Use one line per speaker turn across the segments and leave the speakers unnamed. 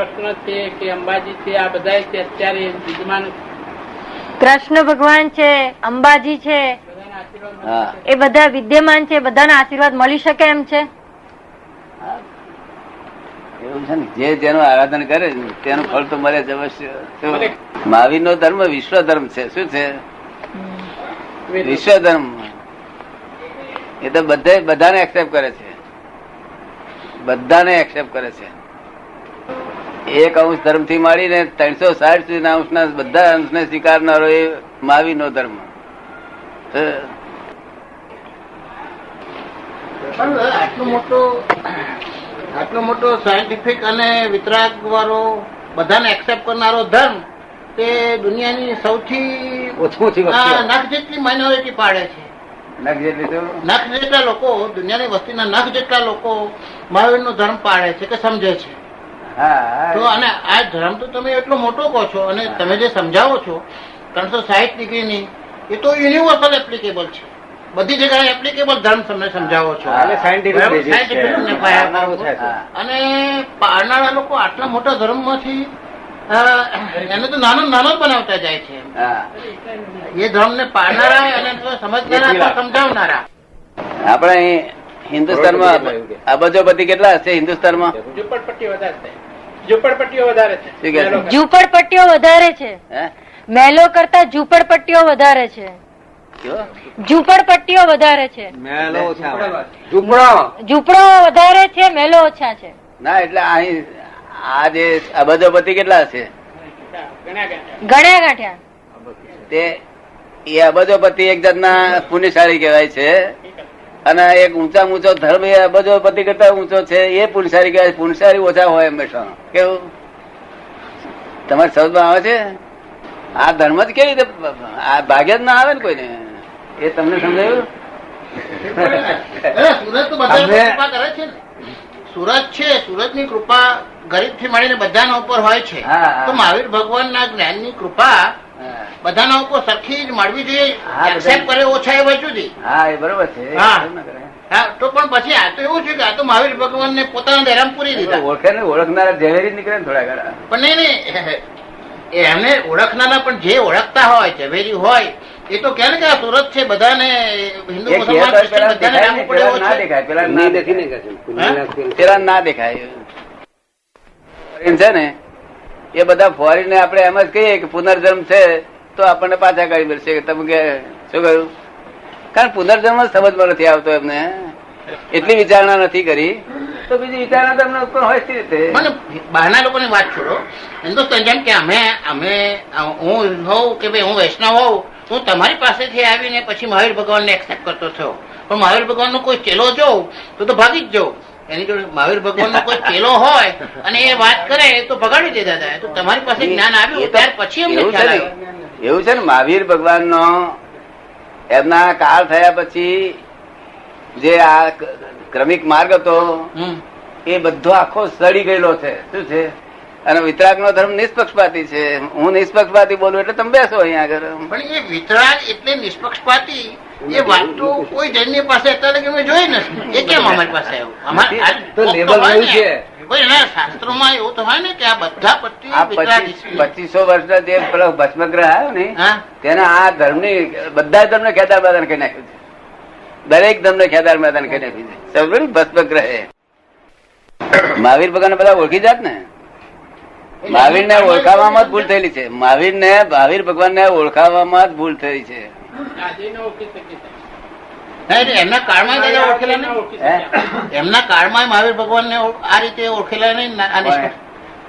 કૃષ્ણ છે કે અંબાજી છે, આ બધા છે અત્યારે વિદ્યમાન
કૃષ્ણ ભગવાન છે, અંબાજી છે, એ બધા વિદ્યમાન છે, બધાના આશીર્વાદ મળી શકે એમ છે.
એવું છે ને, જે જેનું આરાધન કરે તેનું ફળ તો મળે જ અવશ્ય. મહાવીર નો ધર્મ વિશ્વ ધર્મ છે. શું છે? વિશ્વ ધર્મ. એ તો બધાને એક્સેપ્ટ કરે છે, બધાને એક્સેપ્ટ કરે છે. એક અંશ ધર્મ થી માંડીને 360 સુધીના અંશના બધા અંશને સ્વીકારનારો એ મહાવીર નો ધર્મ.
આટલો મોટો સાયન્ટિફિક અને વિતરાગ વાળો બધાને એક્સેપ્ટ કરનારો ધર્મ તે દુનિયાની સૌથી ઓછી નખ જેટલી માઇનોરિટી પાડે છે. નખ જેટલા લોકો, દુનિયાની વસ્તીના નખ જેટલા લોકો મહાવીર નો ધર્મ પાડે છે કે સમજે છે. તો અને આ ધર્મ તો તમે એટલો મોટો કહો છો અને તમે જે સમજાવો છો 360 ડિગ્રીની, એ તો યુનિવર્સલ એપ્લિકેબલ છે. બધી જગ્યાએ એપ્લિકેબલ ધર્મ તમને સમજાવો છો અને પાડનારા લોકો આટલા મોટા ધર્મમાંથી એને તો નાનો નાનો બનાવતા જાય છે. એ ધર્મ ને પાડનારા અને સમજનારા, સમજાવનારા.
આપણે હિન્દુસ્તાનમાં અબજોપતિ કેટલા હશે? હિન્દુસ્તાનમાં
ઝુંપડપટ્ટીઓ વધારે છે. ઝુંપડપટ્ટીઓ વધારે છે.
ઝુંપડપટ્ટીઓ વધારે છે. મહેલો કરતા ઝુંપડપટ્ટીઓ વધારે છે. ઝુંપડપટ્ટીઓ વધારે છે. ઝૂંપડો વધારે છે, મહેલો ઓછા છે.
ના, એટલે અહીં આ જે અબજોપતિ કેટલા હશે?
ગણ્યા ગાંઠ્યા.
તે એ અબજોપતિ એક જાતના પુણ્યશાળી કહેવાય છે, અને એક ઊંચા ઊંચો ધર્મ એ અબજોપતિ કરતા ઊંચો છે એ પુણ્યશાળી કહેવાય. પુણ્યશાળી ઓછા હોય હંમેશા. કેવું તમારે સમજમાં આવે છે? આ ધર્મ જ કેવી રીતે આ ભાગ્ય જ ના આવે ને કોઈને. એ તમને સમજાયું?
સુરત તો બધા કૃપા કરે છે ને. સુરત છે, સુરત ની કૃપા ગરીબ થી મળીને બધાના ઉપર હોય છે. તો મહાવીર ભગવાન ના જ્ઞાન ની કૃપા બધાના ઉપર સરખી જ મળવી જોઈએ. એક્સેપ્ટ કરે ઓછા એ વજુદી.
હા, એ બરોબર છે.
તો પણ પછી આ તો એવું છે કે આ તો મહાવીર ભગવાન ને પોતાના ધેરામ પૂરી દીધા.
ઓળખે ને, ઓળખનારા ઝવેરી નીકળે ને થોડા ઘણા.
પણ નહીં એમને ઓળખનારા પણ જે ઓળખતા હોય, ઝવેરી હોય, એ તો કે આ સુરત છે, બધાને હિન્દુ મુસલમાન ક્રિશ્ચન બધાને લાગુ પડે એવો છે.
પેલા ના દેખાય છે ને. એ બધા ફોરીન ને આપણે એમ જ કહીએ કે પુનર્જન્મ છે તો આપણને પાછા કાઢી મળશે. તમે કે શું કહ્યું? કારણ પુનર્જન્મ સમજમાં નથી આવતો એમને, એટલી વિચારણા નથી કરી. તો બીજી વિચારણા તમને ઉપર હોય છે રીતે.
મને બહારના લોકોની વાત છોડો. હિન્દુસ્તાન જેમ કે અમે હું હોઉં કે ભાઈ હું વૈષ્ણવ હોઉં, હું તમારી પાસેથી આવીને પછી મહાવીર ભગવાનને એક્સેપ્ટ કરતો થયો. પણ મહાવીર ભગવાનનો કોઈ ચેલો જોઉં તો ભાગી જ જવું. એની જોડે મહાવીર ભગવાનનો કોઈ ચેલો હોય અને એ વાત કરે તો ભગાડી દેતા હતા. તો તમારી પાસે જ્ઞાન આવ્યું ત્યાર પછી અમને ખ્યાલ આવ્યો.
એવું છે ને, મહાવીર ભગવાનનો એમના કાળ થયા પછી જે આ ક્રમિક માર્ગ હતો એ બધો આખો સડી ગયેલો છે. શું છે? અને વિતરાગ નો ધર્મ નિષ્પક્ષપાતી છે. હું નિષ્પક્ષપાતી બોલું એટલે તમે બેસો અહીંયા આગળ.
પણ એ વિતરાગ એટલે નિષ્પક્ષપાતી એ વાત તો કોઈ જૈન પાસે અત્યારે મેં જોઈ નથી. એ કેમ અમારી પાસે આવ્યું? શાસ્ત્રોમાં એવું તો હોય ને કે આ બધા
2500 વર્ષના જે પેલો ભસ્મગ્રહ આવ્યો ને તેને આ ધર્મ ની બધા ધર્મ ને ખેદાર મેદાન કરી નાખ્યું છે. દરેક ધર્મ ને ખેદાર મેદાન કરી નાખ્યું છે. સમજો ભસ્મગ્રહ મહાવીર ભગવાન બધા ઓળખી જાત ને. મહાવીર ને ઓળખાવામાં જ ભૂલ થયેલી છે. મહાવીર ભગવાન ને ઓળખાવામાં જ ભૂલ થઈ છે.
એમના કાળમાં મહાવીર ભગવાન ને આ રીતે ઓળખેલા નહીં.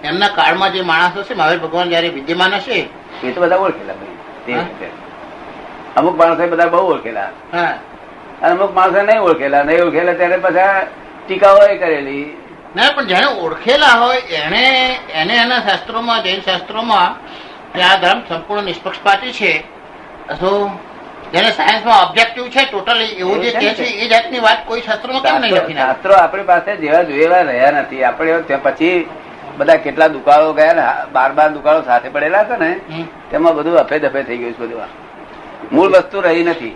એમના કાળમાં જે માણસો છે મહાવીર ભગવાન જયારે વિદ્યમાન હશે
એ તો બધા ઓળખેલા. અમુક માણસો બધા બહુ ઓળખેલા અને અમુક માણસો નહીં ઓળખેલા ત્યારે બધા ટીકાઓ કરેલી.
ના, પણ જેને ઓળખેલા હોય એને એના શાસ્ત્રોમાં, જૈન શાસ્ત્રોમાં આ ધર્મ સંપૂર્ણ નિષ્પક્ષપાતી છે, તો જેને સાયન્સમાં ઓબ્જેક્ટિવ છે ટોટલી એવું જે કહે છે એ જાતની વાત કોઈ શાસ્ત્રોમાં કેમ નહીં લખી?
શાસ્ત્રો આપણી પાસે જેવા જોયેલા રહ્યા નથી. આપણે પછી બધા કેટલા દુકાળો ગયા ને, 12 દુકાળો સાથે પડેલા હતા ને, તેમાં બધું અફે દફે થઈ ગયું છે. બધું મૂળ વસ્તુ રહી નથી.